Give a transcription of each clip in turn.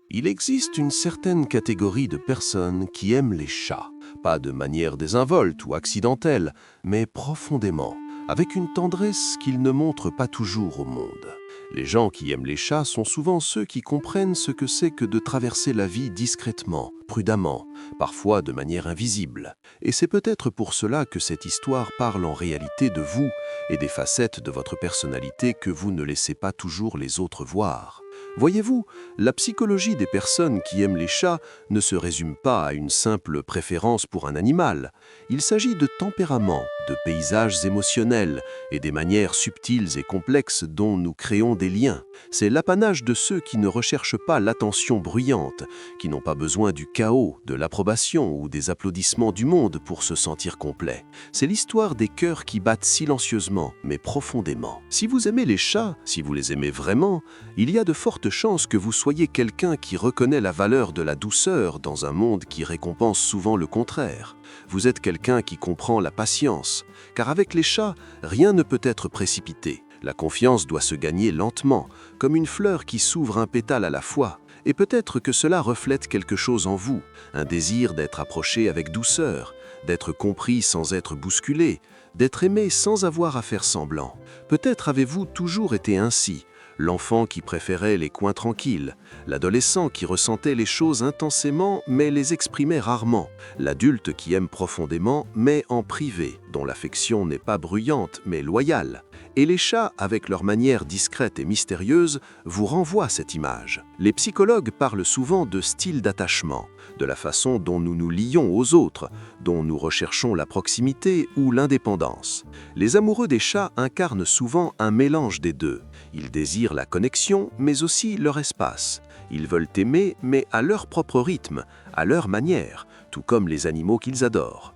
Il existe une certaine catégorie de personnes qui aiment les chats, pas de manière désinvolte ou accidentelle, mais profondément, avec une tendresse qu'ils ne montrent pas toujours au monde. Les gens qui aiment les chats sont souvent ceux qui comprennent ce que c'est que de traverser la vie discrètement, prudemment, parfois de manière invisible. Et c'est peut-être pour cela que cette histoire parle en réalité de vous et des facettes de votre personnalité que vous ne laissez pas toujours les autres voir. Voyez-vous, la psychologie des personnes qui aiment les chats ne se résume pas à une simple préférence pour un animal. Il s'agit de tempéraments, de paysages émotionnels et des manières subtiles et complexes dont nous créons des liens. C'est l'apanage de ceux qui ne recherchent pas l'attention bruyante, qui n'ont pas besoin du chaos, de l'approbation ou des applaudissements du monde pour se sentir complet. C'est l'histoire des cœurs qui battent silencieusement, mais profondément. Si vous aimez les chats, si vous les aimez vraiment, il y a de fortes chances que vous soyez quelqu'un qui reconnaît la valeur de la douceur dans un monde qui récompense souvent le contraire. Vous êtes quelqu'un qui comprend la patience, car avec les chats, rien ne peut être précipité. La confiance doit se gagner lentement, comme une fleur qui s'ouvre un pétale à la fois. Et peut-être que cela reflète quelque chose en vous, un désir d'être approché avec douceur, d'être compris sans être bousculé, d'être aimé sans avoir à faire semblant. Peut-être avez-vous toujours été ainsi, l'enfant qui préférait les coins tranquilles, l'adolescent qui ressentait les choses intensément mais les exprimait rarement, l'adulte qui aime profondément mais en privé, dont l'affection n'est pas bruyante mais loyale. Et les chats, avec leur manière discrète et mystérieuse, vous renvoient cette image. Les psychologues parlent souvent de style d'attachement, de la façon dont nous nous lions aux autres, dont nous recherchons la proximité ou l'indépendance. Les amoureux des chats incarnent souvent un mélange des deux. Ils désirent la connexion, mais aussi leur espace. Ils veulent aimer, mais à leur propre rythme, à leur manière, tout comme les animaux qu'ils adorent.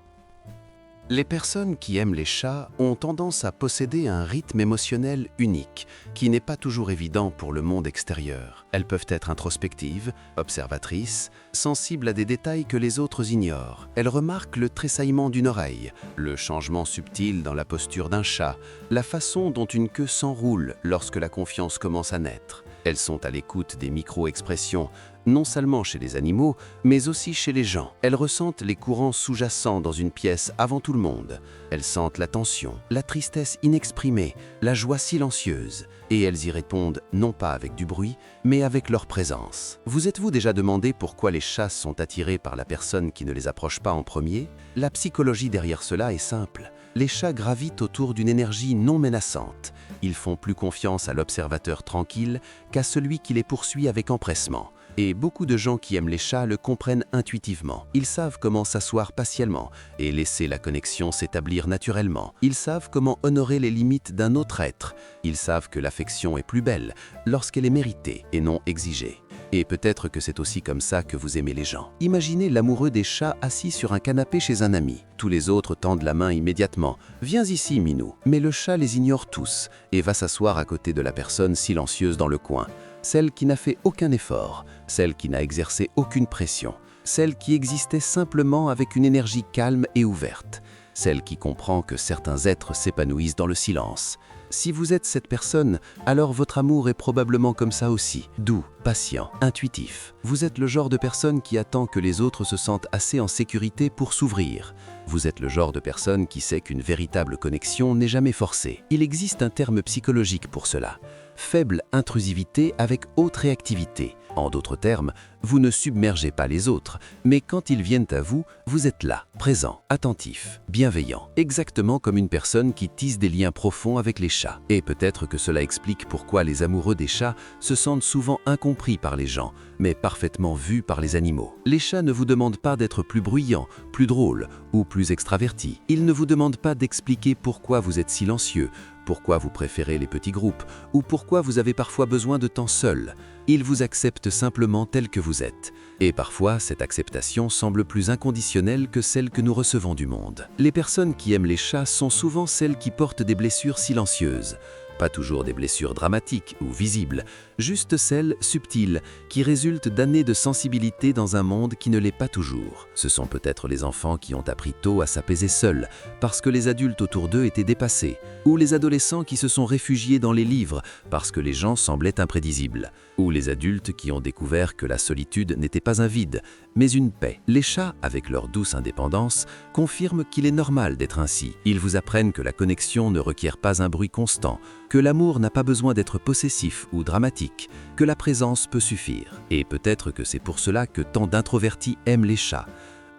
Les personnes qui aiment les chats ont tendance à posséder un rythme émotionnel unique, qui n'est pas toujours évident pour le monde extérieur. Elles peuvent être introspectives, observatrices, sensibles à des détails que les autres ignorent. Elles remarquent le tressaillement d'une oreille, le changement subtil dans la posture d'un chat, la façon dont une queue s'enroule lorsque la confiance commence à naître. Elles sont à l'écoute des micro-expressions, non seulement chez les animaux, mais aussi chez les gens. Elles ressentent les courants sous-jacents dans une pièce avant tout le monde. Elles sentent la tension, la tristesse inexprimée, la joie silencieuse. Et elles y répondent non pas avec du bruit, mais avec leur présence. Vous êtes-vous déjà demandé pourquoi les chats sont attirés par la personne qui ne les approche pas en premier? La psychologie derrière cela est simple. Les chats gravitent autour d'une énergie non menaçante. Ils font plus confiance à l'observateur tranquille qu'à celui qui les poursuit avec empressement. Et beaucoup de gens qui aiment les chats le comprennent intuitivement. Ils savent comment s'asseoir patiemment et laisser la connexion s'établir naturellement. Ils savent comment honorer les limites d'un autre être. Ils savent que l'affection est plus belle lorsqu'elle est méritée et non exigée. Et peut-être que c'est aussi comme ça que vous aimez les gens. Imaginez l'amoureux des chats assis sur un canapé chez un ami. Tous les autres tendent la main immédiatement. « Viens ici, Minou ». Mais le chat les ignore tous et va s'asseoir à côté de la personne silencieuse dans le coin. Celle qui n'a fait aucun effort, celle qui n'a exercé aucune pression, celle qui existait simplement avec une énergie calme et ouverte, celle qui comprend que certains êtres s'épanouissent dans le silence. Si vous êtes cette personne, alors votre amour est probablement comme ça aussi, doux, patient, intuitif. Vous êtes le genre de personne qui attend que les autres se sentent assez en sécurité pour s'ouvrir. Vous êtes le genre de personne qui sait qu'une véritable connexion n'est jamais forcée. Il existe un terme psychologique pour cela. Faible intrusivité avec haute réactivité. En d'autres termes, vous ne submergez pas les autres, mais quand ils viennent à vous, vous êtes là, présent, attentif, bienveillant, exactement comme une personne qui tisse des liens profonds avec les chats. Et peut-être que cela explique pourquoi les amoureux des chats se sentent souvent incompris par les gens, mais parfaitement vus par les animaux. Les chats ne vous demandent pas d'être plus bruyants, plus drôles ou plus extravertis. Ils ne vous demandent pas d'expliquer pourquoi vous êtes silencieux, pourquoi vous préférez les petits groupes ou pourquoi vous avez parfois besoin de temps seul. Ils vous acceptent simplement tel que vous êtes. Et parfois, cette acceptation semble plus inconditionnelle que celle que nous recevons du monde. Les personnes qui aiment les chats sont souvent celles qui portent des blessures silencieuses. pas toujours des blessures dramatiques ou visibles, juste celles subtiles qui résultent d'années de sensibilité dans un monde qui ne l'est pas toujours. Ce sont peut-être les enfants qui ont appris tôt à s'apaiser seuls parce que les adultes autour d'eux étaient dépassés, ou les adolescents qui se sont réfugiés dans les livres parce que les gens semblaient imprévisibles, ou les adultes qui ont découvert que la solitude n'était pas un vide, mais une paix. Les chats, avec leur douce indépendance, confirment qu'il est normal d'être ainsi. Ils vous apprennent que la connexion ne requiert pas un bruit constant, que l'amour n'a pas besoin d'être possessif ou dramatique, que la présence peut suffire. Et peut-être que c'est pour cela que tant d'introvertis aiment les chats.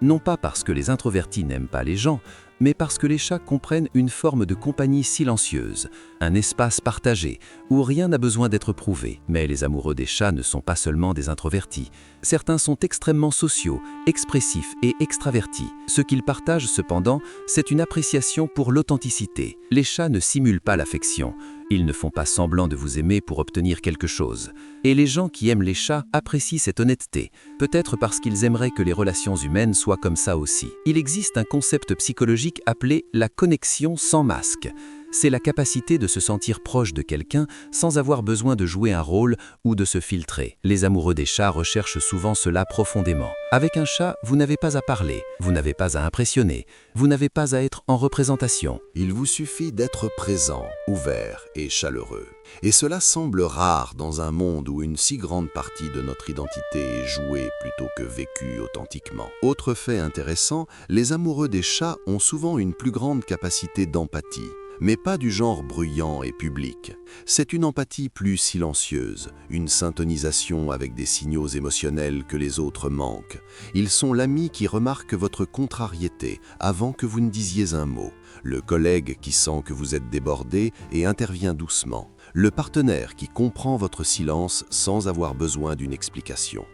Non pas parce que les introvertis n'aiment pas les gens, mais parce que les chats comprennent une forme de compagnie silencieuse, un espace partagé, où rien n'a besoin d'être prouvé. Mais les amoureux des chats ne sont pas seulement des introvertis. Certains sont extrêmement sociaux, expressifs et extravertis. Ce qu'ils partagent cependant, c'est une appréciation pour l'authenticité. Les chats ne simulent pas l'affection. Ils ne font pas semblant de vous aimer pour obtenir quelque chose. Et les gens qui aiment les chats apprécient cette honnêteté, peut-être parce qu'ils aimeraient que les relations humaines soient comme ça aussi. Il existe un concept psychologique appelé la connexion sans masque. C'est la capacité de se sentir proche de quelqu'un sans avoir besoin de jouer un rôle ou de se filtrer. Les amoureux des chats recherchent souvent cela profondément. Avec un chat, vous n'avez pas à parler, vous n'avez pas à impressionner, vous n'avez pas à être en représentation. Il vous suffit d'être présent, ouvert et chaleureux. Et cela semble rare dans un monde où une si grande partie de notre identité est jouée plutôt que vécue authentiquement. Autre fait intéressant, les amoureux des chats ont souvent une plus grande capacité d'empathie, mais pas du genre bruyant et public. C'est une empathie plus silencieuse, une syntonisation avec des signaux émotionnels que les autres manquent. Ils sont l'ami qui remarque votre contrariété avant que vous ne disiez un mot, le collègue qui sent que vous êtes débordé et intervient doucement, le partenaire qui comprend votre silence sans avoir besoin d'une explication.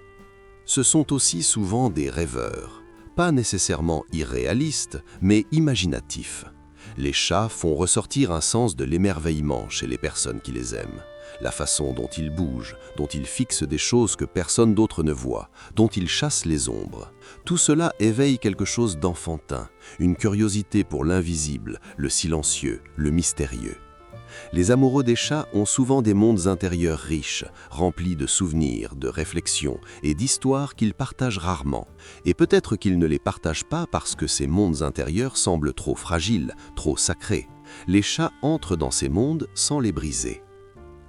Ce sont aussi souvent des rêveurs, pas nécessairement irréalistes, mais imaginatifs. Les chats font ressortir un sens de l'émerveillement chez les personnes qui les aiment. La façon dont ils bougent, dont ils fixent des choses que personne d'autre ne voit, dont ils chassent les ombres. Tout cela éveille quelque chose d'enfantin, une curiosité pour l'invisible, le silencieux, le mystérieux. Les amoureux des chats ont souvent des mondes intérieurs riches, remplis de souvenirs, de réflexions et d'histoires qu'ils partagent rarement. Et peut-être qu'ils ne les partagent pas parce que ces mondes intérieurs semblent trop fragiles, trop sacrés. Les chats entrent dans ces mondes sans les briser.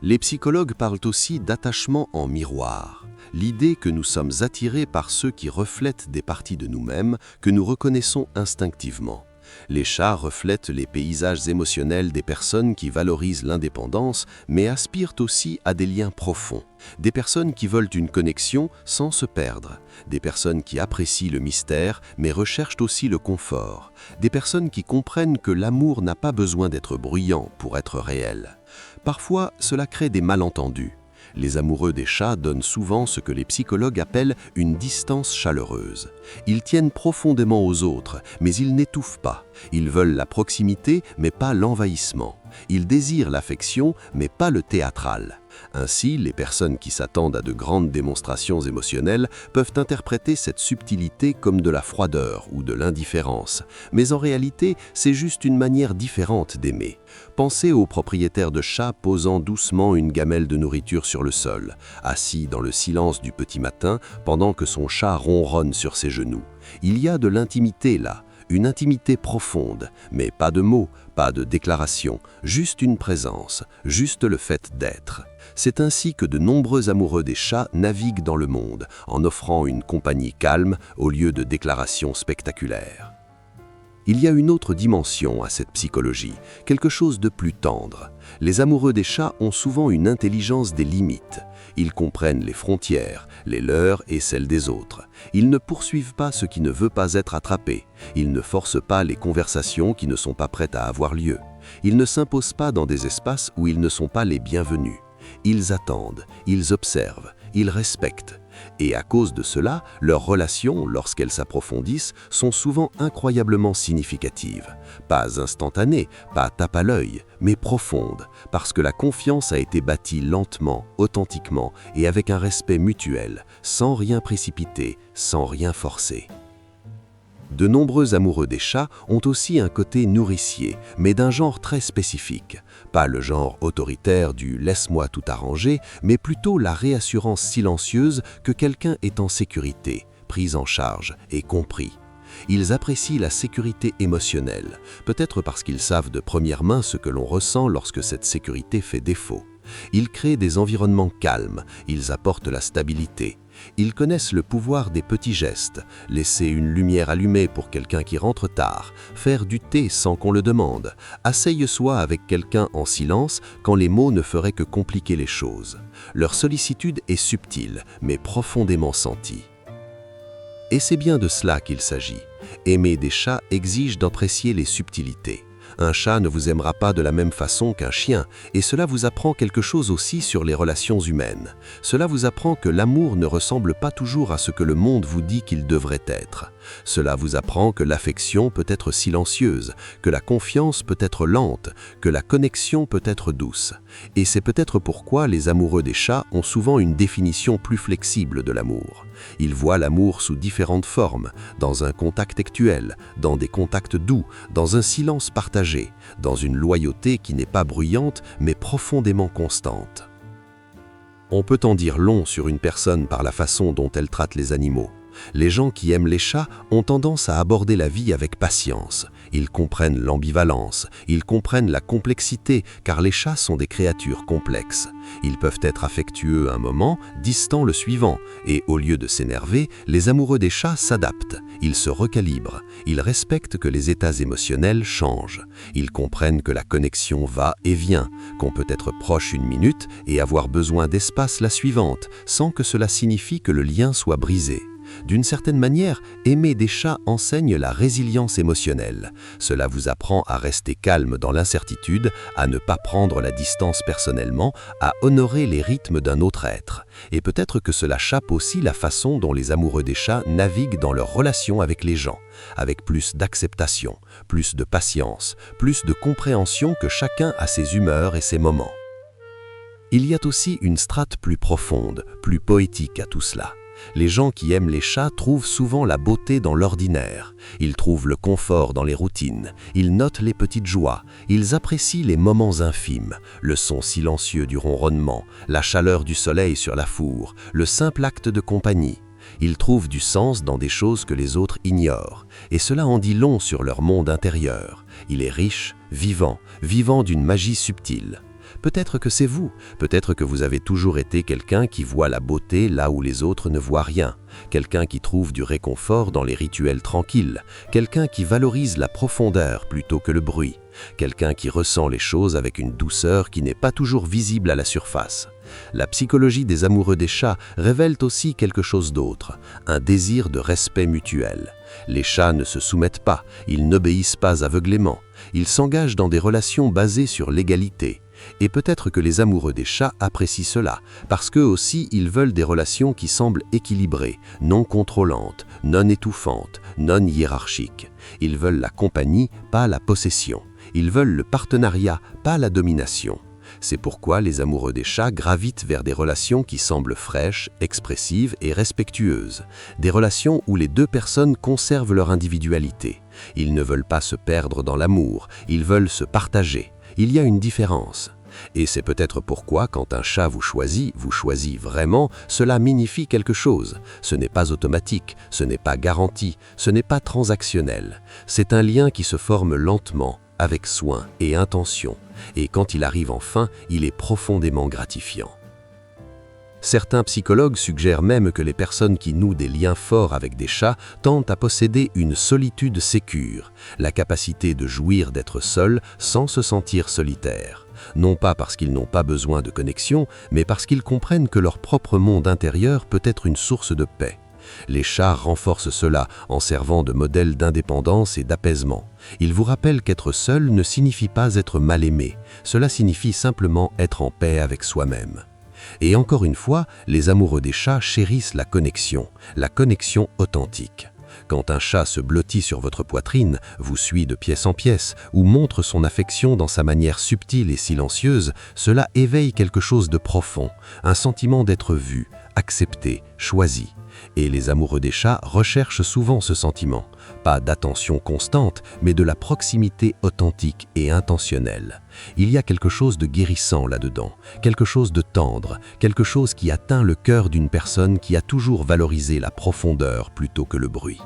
Les psychologues parlent aussi d'attachement en miroir. L'idée que nous sommes attirés par ceux qui reflètent des parties de nous-mêmes que nous reconnaissons instinctivement. Les chats reflètent les paysages émotionnels des personnes qui valorisent l'indépendance, mais aspirent aussi à des liens profonds. Des personnes qui veulent une connexion sans se perdre. Des personnes qui apprécient le mystère, mais recherchent aussi le confort. Des personnes qui comprennent que l'amour n'a pas besoin d'être bruyant pour être réel. Parfois, cela crée des malentendus. Les amoureux des chats donnent souvent ce que les psychologues appellent une distance chaleureuse. Ils tiennent profondément aux autres, mais ils n'étouffent pas. Ils veulent la proximité, mais pas l'envahissement. Ils désirent l'affection, mais pas le théâtral. Ainsi, les personnes qui s'attendent à de grandes démonstrations émotionnelles peuvent interpréter cette subtilité comme de la froideur ou de l'indifférence. Mais en réalité, c'est juste une manière différente d'aimer. Pensez au propriétaire de chat posant doucement une gamelle de nourriture sur le sol, assis dans le silence du petit matin pendant que son chat ronronne sur ses genoux. Il y a de l'intimité là. Une intimité profonde, mais pas de mots, pas de déclarations, juste une présence, juste le fait d'être. C'est ainsi que de nombreux amoureux des chats naviguent dans le monde, en offrant une compagnie calme au lieu de déclarations spectaculaires. Il y a une autre dimension à cette psychologie, quelque chose de plus tendre. Les amoureux des chats ont souvent une intelligence des limites. Ils comprennent les frontières, les leurs et celles des autres. Ils ne poursuivent pas ce qui ne veut pas être attrapé. Ils ne forcent pas les conversations qui ne sont pas prêtes à avoir lieu. Ils ne s'imposent pas dans des espaces où ils ne sont pas les bienvenus. Ils attendent, ils observent, ils respectent. Et à cause de cela, leurs relations, lorsqu'elles s'approfondissent, sont souvent incroyablement significatives. Pas instantanées, pas tape à l'œil, mais profondes, parce que la confiance a été bâtie lentement, authentiquement et avec un respect mutuel, sans rien précipiter, sans rien forcer. De nombreux amoureux des chats ont aussi un côté nourricier, mais d'un genre très spécifique. Pas le genre autoritaire du « laisse-moi tout arranger », mais plutôt la réassurance silencieuse que quelqu'un est en sécurité, pris en charge et compris. Ils apprécient la sécurité émotionnelle, peut-être parce qu'ils savent de première main ce que l'on ressent lorsque cette sécurité fait défaut. Ils créent des environnements calmes, ils apportent la stabilité. Ils connaissent le pouvoir des petits gestes, laisser une lumière allumée pour quelqu'un qui rentre tard, faire du thé sans qu'on le demande, asseye-toi avec quelqu'un en silence quand les mots ne feraient que compliquer les choses. Leur sollicitude est subtile, mais profondément sentie. Et c'est bien de cela qu'il s'agit. Aimer des chats exige d'apprécier les subtilités. Un chat ne vous aimera pas de la même façon qu'un chien, et cela vous apprend quelque chose aussi sur les relations humaines. Cela vous apprend que l'amour ne ressemble pas toujours à ce que le monde vous dit qu'il devrait être. Cela vous apprend que l'affection peut être silencieuse, que la confiance peut être lente, que la connexion peut être douce. Et c'est peut-être pourquoi les amoureux des chats ont souvent une définition plus flexible de l'amour. Ils voient l'amour sous différentes formes, dans un contact actuel, dans des contacts doux, dans un silence partagé, dans une loyauté qui n'est pas bruyante mais profondément constante. On peut en dire long sur une personne par la façon dont elle traite les animaux. Les gens qui aiment les chats ont tendance à aborder la vie avec patience. Ils comprennent l'ambivalence, ils comprennent la complexité, car les chats sont des créatures complexes. Ils peuvent être affectueux un moment, distants le suivant, et au lieu de s'énerver, les amoureux des chats s'adaptent. Ils se recalibrent, ils respectent que les états émotionnels changent. Ils comprennent que la connexion va et vient, qu'on peut être proche une minute et avoir besoin d'espace la suivante, sans que cela signifie que le lien soit brisé. D'une certaine manière, aimer des chats enseigne la résilience émotionnelle. Cela vous apprend à rester calme dans l'incertitude, à ne pas prendre la distance personnellement, à honorer les rythmes d'un autre être. Et peut-être que cela chape aussi la façon dont les amoureux des chats naviguent dans leur relation avec les gens, avec plus d'acceptation, plus de patience, plus de compréhension que chacun a ses humeurs et ses moments. Il y a aussi une strate plus profonde, plus poétique à tout cela. Les gens qui aiment les chats trouvent souvent la beauté dans l'ordinaire. Ils trouvent le confort dans les routines. Ils notent les petites joies. Ils apprécient les moments infimes, le son silencieux du ronronnement, la chaleur du soleil sur la fourre, le simple acte de compagnie. Ils trouvent du sens dans des choses que les autres ignorent. Et cela en dit long sur leur monde intérieur. Il est riche, vivant d'une magie subtile. Peut-être que c'est vous, peut-être que vous avez toujours été quelqu'un qui voit la beauté là où les autres ne voient rien, quelqu'un qui trouve du réconfort dans les rituels tranquilles, quelqu'un qui valorise la profondeur plutôt que le bruit, quelqu'un qui ressent les choses avec une douceur qui n'est pas toujours visible à la surface. La psychologie des amoureux des chats révèle aussi quelque chose d'autre, un désir de respect mutuel. Les chats ne se soumettent pas, ils n'obéissent pas aveuglément, ils s'engagent dans des relations basées sur l'égalité. Et peut-être que les amoureux des chats apprécient cela, parce qu'eux aussi ils veulent des relations qui semblent équilibrées, non contrôlantes, non étouffantes, non hiérarchiques. Ils veulent la compagnie, pas la possession. Ils veulent le partenariat, pas la domination. C'est pourquoi les amoureux des chats gravitent vers des relations qui semblent fraîches, expressives et respectueuses. Des relations où les deux personnes conservent leur individualité. Ils ne veulent pas se perdre dans l'amour, ils veulent se partager. Il y a une différence. Et c'est peut-être pourquoi quand un chat vous choisit vraiment, cela signifie quelque chose. Ce n'est pas automatique, ce n'est pas garanti, ce n'est pas transactionnel. C'est un lien qui se forme lentement, avec soin et intention. Et quand il arrive enfin, il est profondément gratifiant. Certains psychologues suggèrent même que les personnes qui nouent des liens forts avec des chats tendent à posséder une solitude sécure, la capacité de jouir d'être seul sans se sentir solitaire. Non pas parce qu'ils n'ont pas besoin de connexion, mais parce qu'ils comprennent que leur propre monde intérieur peut être une source de paix. Les chats renforcent cela en servant de modèle d'indépendance et d'apaisement. Ils vous rappellent qu'être seul ne signifie pas être mal aimé, cela signifie simplement être en paix avec soi-même. Et encore une fois, les amoureux des chats chérissent la connexion authentique. Quand un chat se blottit sur votre poitrine, vous suit de pièce en pièce ou montre son affection dans sa manière subtile et silencieuse, cela éveille quelque chose de profond, un sentiment d'être vu, accepté, choisi. Et les amoureux des chats recherchent souvent ce sentiment. Pas d'attention constante, mais de la proximité authentique et intentionnelle. Il y a quelque chose de guérissant là-dedans, quelque chose de tendre, quelque chose qui atteint le cœur d'une personne qui a toujours valorisé la profondeur plutôt que le bruit.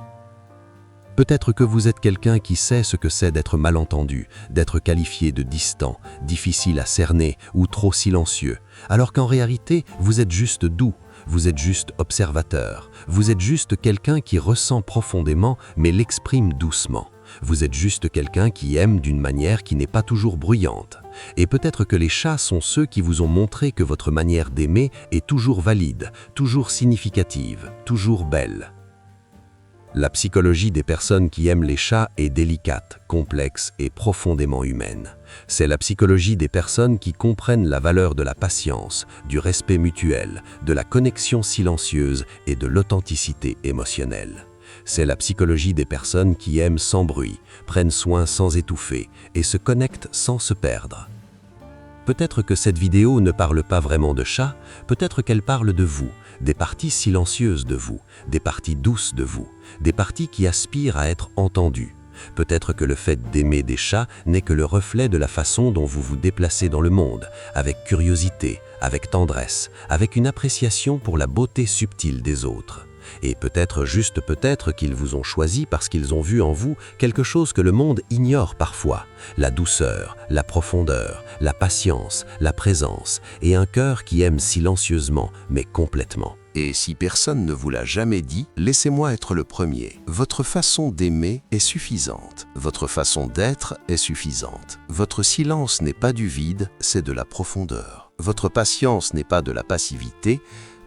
Peut-être que vous êtes quelqu'un qui sait ce que c'est d'être mal entendu, d'être qualifié de distant, difficile à cerner ou trop silencieux, alors qu'en réalité, vous êtes juste doux, vous êtes juste observateur, vous êtes juste quelqu'un qui ressent profondément mais l'exprime doucement. Vous êtes juste quelqu'un qui aime d'une manière qui n'est pas toujours bruyante. Et peut-être que les chats sont ceux qui vous ont montré que votre manière d'aimer est toujours valide, toujours significative, toujours belle. La psychologie des personnes qui aiment les chats est délicate, complexe et profondément humaine. C'est la psychologie des personnes qui comprennent la valeur de la patience, du respect mutuel, de la connexion silencieuse et de l'authenticité émotionnelle. C'est la psychologie des personnes qui aiment sans bruit, prennent soin sans étouffer et se connectent sans se perdre. Peut-être que cette vidéo ne parle pas vraiment de chats, peut-être qu'elle parle de vous, des parties silencieuses de vous, des parties douces de vous, des parties qui aspirent à être entendues. Peut-être que le fait d'aimer des chats n'est que le reflet de la façon dont vous vous déplacez dans le monde, avec curiosité, avec tendresse, avec une appréciation pour la beauté subtile des autres. Et peut-être, juste peut-être, qu'ils vous ont choisi parce qu'ils ont vu en vous quelque chose que le monde ignore parfois, la douceur, la profondeur, la patience, la présence, et un cœur qui aime silencieusement, mais complètement. Et si personne ne vous l'a jamais dit, laissez-moi être le premier. Votre façon d'aimer est suffisante. Votre façon d'être est suffisante. Votre silence n'est pas du vide, c'est de la profondeur. Votre patience n'est pas de la passivité,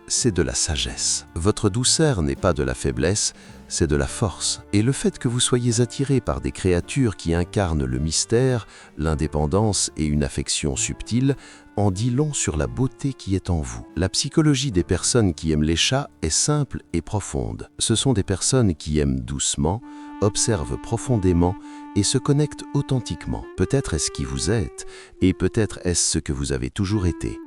c'est de la sagesse. Votre douceur n'est pas de la faiblesse, c'est de la force. Et le fait que vous soyez attiré par des créatures qui incarnent le mystère, l'indépendance et une affection subtile en dit long sur la beauté qui est en vous. La psychologie des personnes qui aiment les chats est simple et profonde. Ce sont des personnes qui aiment doucement, observent profondément et se connectent authentiquement. Peut-être est-ce qui vous êtes, et peut-être est-ce ce que vous avez toujours été.